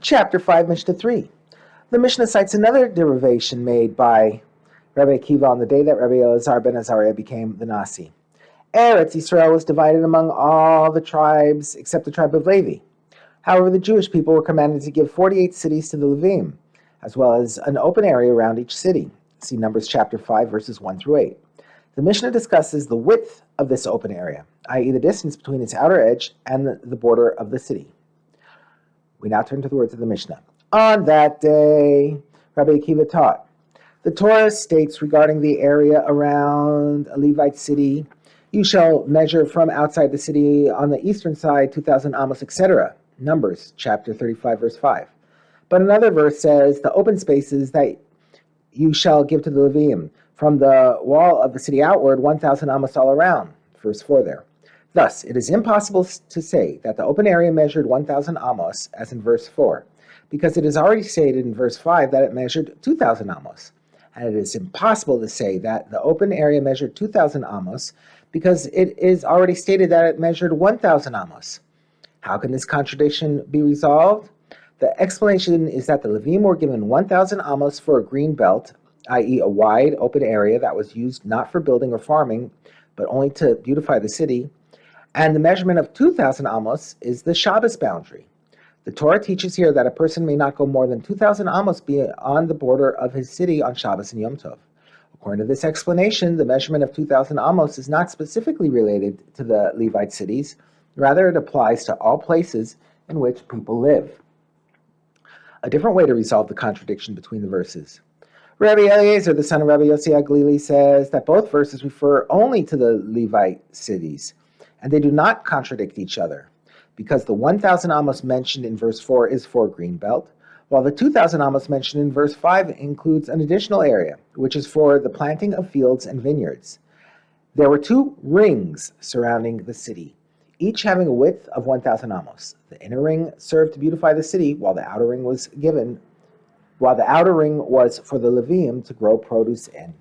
Chapter 5, Mishnah 3. The Mishnah cites another derivation made by Rabbi Akiva on the day that Rabbi Elazar ben Azariah became the Nasi. Eretz Yisrael was divided among all the tribes except the tribe of Levi. However, the Jewish people were commanded to give 48 cities to the Levim, as well as an open area around each city. See Numbers chapter 5, verses 1 through 8. The Mishnah discusses the width of this open area, i.e. the distance between its outer edge and the border of the city. We now turn to the words of the Mishnah. On that day, Rabbi Akiva taught, the Torah states regarding the area around a Levite city, you shall measure from outside the city on the eastern side 2,000 amos, etc. Numbers, chapter 35, verse 5. But another verse says, the open spaces that you shall give to the Levim, from the wall of the city outward, 1,000 amos all around. Verse 4 there. Thus, it is impossible to say that the open area measured 1,000 amos, as in verse 4, because it is already stated in verse 5 that it measured 2,000 amos. And it is impossible to say that the open area measured 2,000 amos, because it is already stated that it measured 1,000 amos. How can this contradiction be resolved? The explanation is that the Levim were given 1,000 amos for a green belt, i.e. a wide open area that was used not for building or farming, but only to beautify the city, and the measurement of 2,000 amos is the Shabbos boundary. The Torah teaches here that a person may not go more than 2,000 amos beyond the border of his city on Shabbos and Yom Tov. According to this explanation, the measurement of 2,000 amos is not specifically related to the Levite cities, rather it applies to all places in which people live. A different way to resolve the contradiction between the verses. Rabbi Eliezer, the son of Rabbi Yossi Aglili, says that both verses refer only to the Levite cities, and they do not contradict each other, because the 1,000 amos mentioned in verse 4 is for green belt, while the 2,000 amos mentioned in verse 5 includes an additional area, which is for the planting of fields and vineyards. There were 2 rings surrounding the city, each having a width of 1,000 amos. The inner ring served to beautify the city, while the outer ring was for the Levim to grow produce in.